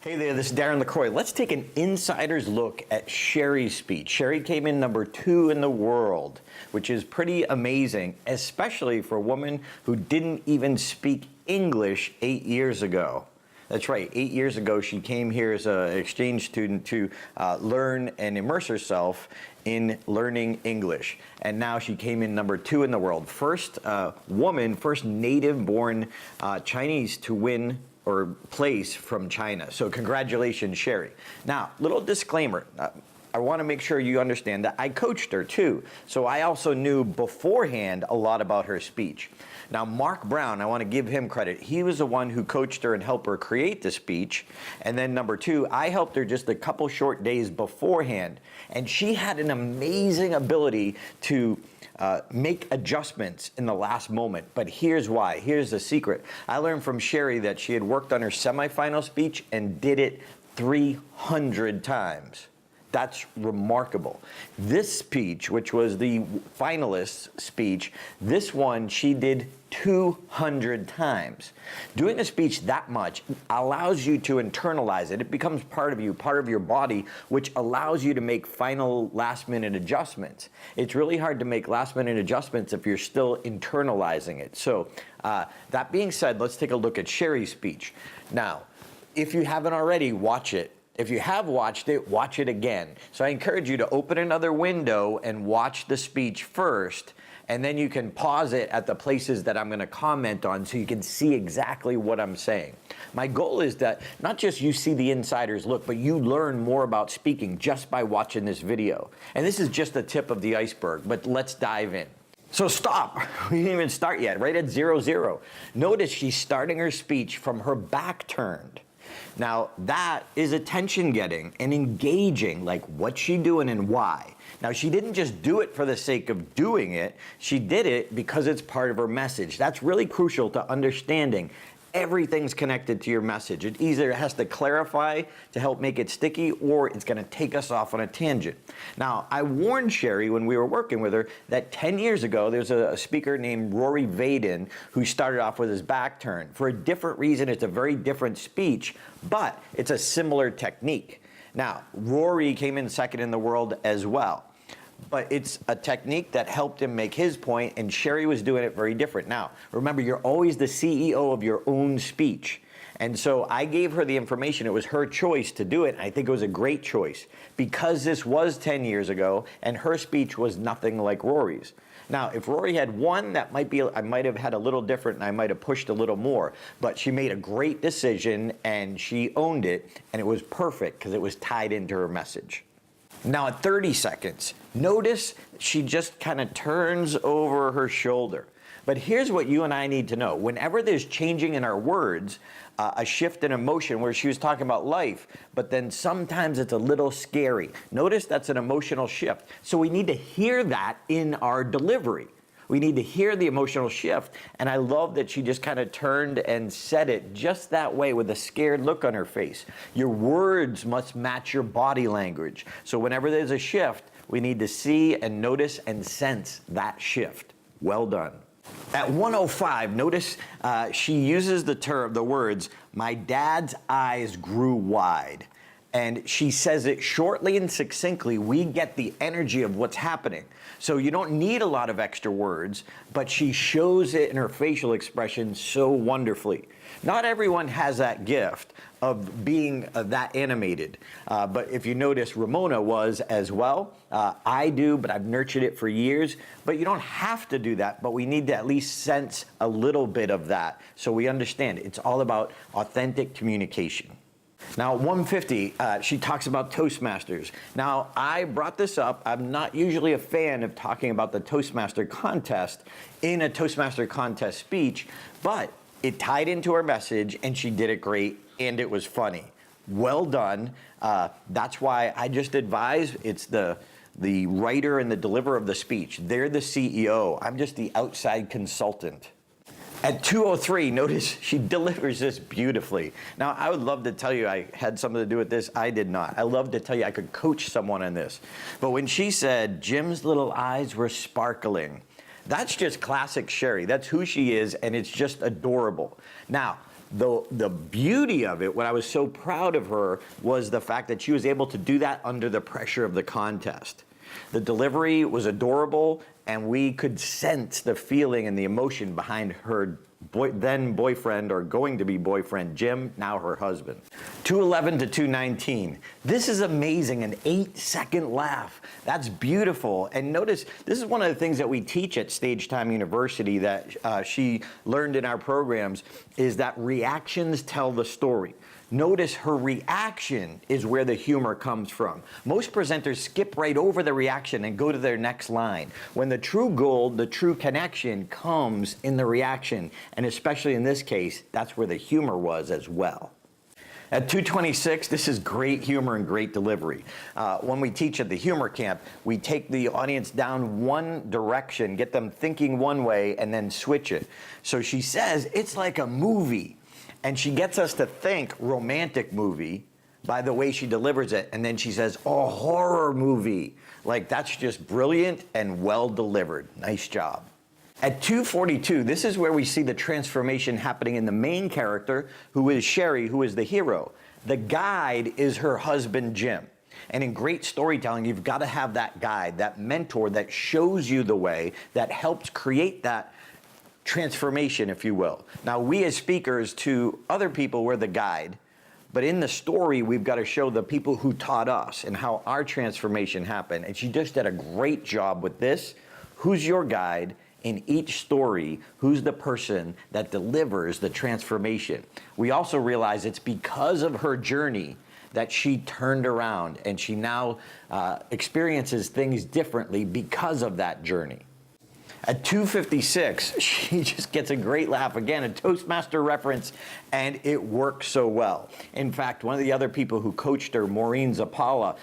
Hey there, this is Darren LaCroix. Let's take an insider's look at Sherrie's speech. Sherrie came in number 2 in the world, which is pretty amazing, especially for a woman who didn't even speak English 8 years ago. That's right, 8 years ago she came here as an exchange student to learn and immerse herself in learning English. And now she came in number 2 in the world. First woman, first native-born Chinese to win or place from China. So congratulations, Sherrie. Now, little disclaimer. I want to make sure you understand that I coached her too. So I also knew beforehand a lot about her speech. Now, Mark Brown, I want to give him credit. He was the one who coached her and helped her create the speech. And then number 2, I helped her just a couple short days beforehand. And she had an amazing ability to make adjustments in the last moment. But here's why. Here's the secret. I learned from Sherrie that she had worked on her semifinal speech and did it 300 times. That's remarkable. This speech, which was the finalist's speech, this one she did 200 times. Doing a speech that much allows you to internalize it. It becomes part of you, part of your body, which allows you to make final last-minute adjustments. It's really hard to make last-minute adjustments if you're still internalizing it. So that being said, let's take a look at Sherrie's speech. Now, if you haven't already, watch it. If you have watched it, watch it again. So I encourage you to open another window and watch the speech first, and then you can pause it at the places that I'm going to comment on so you can see exactly what I'm saying. My goal is that not just you see the insider's look, but you learn more about speaking just by watching this video. And this is just the tip of the iceberg, but let's dive in. So stop. We didn't even start yet, right at 0-0. Notice she's starting her speech from her back turned. Now, that is attention getting and engaging, like what's she doing and why. Now, she didn't just do it for the sake of doing it. She did it because it's part of her message. That's really crucial to understanding. Everything's connected to your message. It either has to clarify to help make it sticky, or it's going to take us off on a tangent. Now, I warned Sherrie when we were working with her that 10 years ago, there's a speaker named Rory Vaden who started off with his back turned. For a different reason, it's a very different speech, but it's a similar technique. Now, Rory came in second in the world as well. But it's a technique that helped him make his point, and Sherrie was doing it very different. Now, remember, you're always the CEO of your own speech. And so I gave her the information. It was her choice to do it, and I think it was a great choice because this was 10 years ago, and her speech was nothing like Rory's. Now, if Rory had won, that might be, I might have had a little different, and I might have pushed a little more. But she made a great decision, and she owned it, and it was perfect because it was tied into her message. Now at 30 seconds, notice she just kind of turns over her shoulder. But here's what you and I need to know. Whenever there's changing in our words, a shift in emotion where she was talking about life, but then sometimes it's a little scary. Notice that's an emotional shift. So we need to hear that in our delivery. We need to hear the emotional shift. And I love that she just kind of turned and said it just that way with a scared look on her face. Your words must match your body language. So whenever there's a shift, we need to see and notice and sense that shift. Well done. At 1:05, notice she uses the words, "My dad's eyes grew wide." And she says it shortly and succinctly. We get the energy of what's happening. So you don't need a lot of extra words, but she shows it in her facial expression so wonderfully. Not everyone has that gift of being that animated. But if you notice, Ramona was as well. I do, but I've nurtured it for years. But you don't have to do that, but we need to at least sense a little bit of that so we understand. It's all about authentic communication. Now, at 1:50, she talks about Toastmasters. Now, I brought this up. I'm not usually a fan of talking about the Toastmaster contest in a Toastmaster contest speech, but it tied into her message, and she did it great, and it was funny. Well done. That's why I just advise it's the writer and the deliverer of the speech. They're the CEO. I'm just the outside consultant. At 2:03, notice she delivers this beautifully. Now, I would love to tell you I had something to do with this. I did not. I love to tell you I could coach someone on this. But when she said, Jim's little eyes were sparkling, that's just classic Sherrie. That's who she is, and it's just adorable. Now, The beauty of it, what I was so proud of her, was the fact that she was able to do that under the pressure of the contest. The delivery was adorable, and we could sense the feeling and the emotion behind her then boyfriend, or going to be boyfriend, Jim, now her husband. 211 to 219. This is amazing, an 8-second laugh. That's beautiful. And notice, this is one of the things that we teach at Stage Time University that she learned in our programs, is that reactions tell the story. Notice her reaction is where the humor comes from. Most presenters skip right over the reaction and go to their next line, when the true gold, the true connection, comes in the reaction. And especially in this case, that's where the humor was as well. At 226, this is great humor and great delivery. When we teach at the humor camp, we take the audience down one direction, get them thinking one way, and then switch it. So she says, it's like a movie. And she gets us to think romantic movie by the way she delivers it. And then she says, oh, horror movie. Like, that's just brilliant and well delivered. Nice job. At 242, this is where we see the transformation happening in the main character, who is Sherrie, who is the hero. The guide is her husband, Jim. And in great storytelling, you've got to have that guide, that mentor that shows you the way, that helps create that transformation, if you will. Now, we as speakers to other people, we're the guide, but in the story, we've got to show the people who taught us and how our transformation happened. And she just did a great job with this. Who's your guide? In each story, who's the person that delivers the transformation? We also realize it's because of her journey that she turned around, and she now experiences things differently because of that journey. At 256, she just gets a great laugh. Again, a Toastmaster reference, and it works so well. In fact, one of the other people who coached her, Maureen Zapala,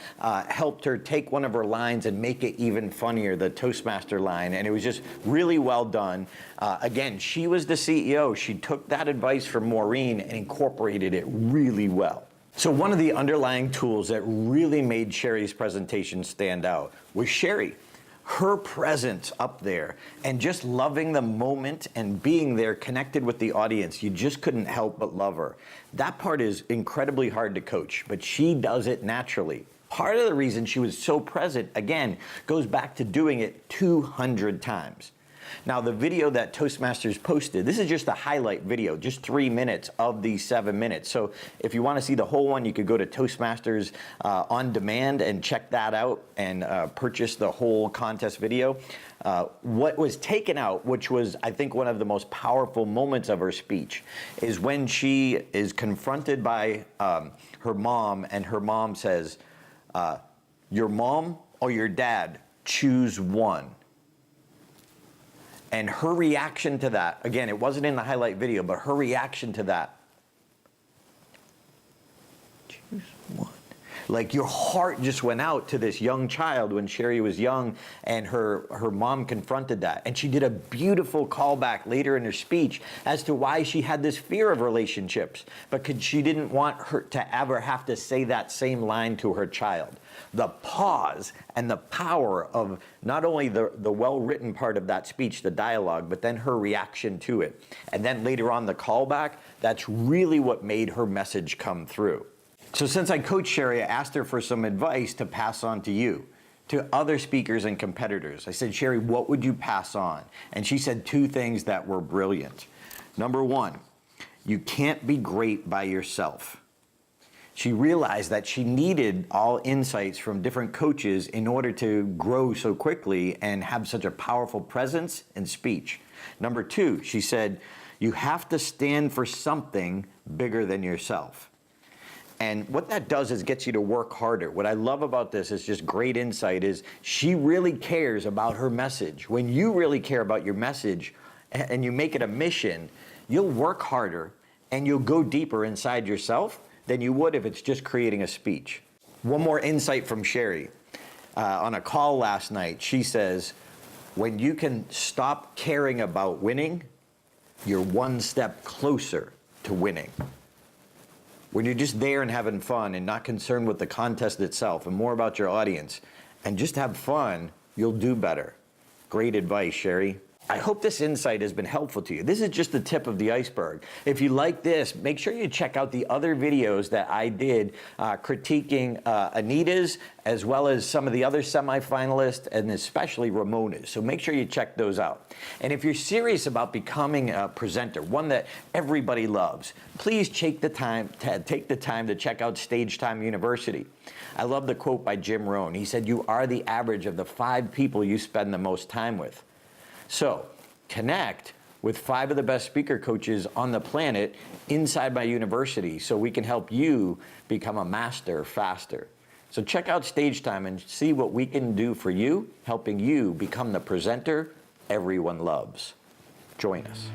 helped her take one of her lines and make it even funnier, the Toastmaster line, and it was just really well done. Again, she was the CEO. She took that advice from Maureen and incorporated it really well. So one of the underlying tools that really made Sherrie's presentation stand out was Sherrie. Her presence up there and just loving the moment and being there connected with the audience, you just couldn't help but love her. That part is incredibly hard to coach, but she does it naturally. Part of the reason she was so present, again, goes back to doing it 200 times. Now, the video that Toastmasters posted, this is just a highlight video, just 3 minutes of these 7 minutes. So if you want to see the whole one, you could go to Toastmasters on demand and check that out and purchase the whole contest video. What was taken out, which was, I think, one of the most powerful moments of her speech, is when she is confronted by her mom, and her mom says, your mom or your dad, choose one. And her reaction to that, again, it wasn't in the highlight video, but her reaction to that, choose one. Like, your heart just went out to this young child when Sherrie was young, and her mom confronted that. And she did a beautiful callback later in her speech as to why she had this fear of relationships, because she didn't want her to ever have to say that same line to her child. The pause and the power of not only the well-written part of that speech, the dialogue, but then her reaction to it. And then later on the callback, that's really what made her message come through. So since I coached Sherrie, I asked her for some advice to pass on to you, to other speakers and competitors. I said, Sherrie, what would you pass on? And she said 2 things that were brilliant. Number 1, you can't be great by yourself. She realized that she needed all insights from different coaches in order to grow so quickly and have such a powerful presence and speech. Number 2, she said, you have to stand for something bigger than yourself. And what that does is gets you to work harder. What I love about this is just great insight, is she really cares about her message. When you really care about your message and you make it a mission, you'll work harder and you'll go deeper inside yourself than you would if it's just creating a speech. One more insight from Sherrie. On a call last night, she says, when you can stop caring about winning, you're one step closer to winning. When you're just there and having fun and not concerned with the contest itself and more about your audience, and just have fun, you'll do better. Great advice, Sherrie. I hope this insight has been helpful to you. This is just the tip of the iceberg. If you like this, make sure you check out the other videos that I did critiquing Anita's, as well as some of the other semifinalists, and especially Ramona's. So make sure you check those out. And if you're serious about becoming a presenter, one that everybody loves, please take the time to check out Stage Time University. I love the quote by Jim Rohn. He said, "You are the average of the 5 people you spend the most time with." So connect with 5 of the best speaker coaches on the planet inside my university so we can help you become a master faster. So check out Stage Time and see what we can do for you, helping you become the presenter everyone loves. Join us.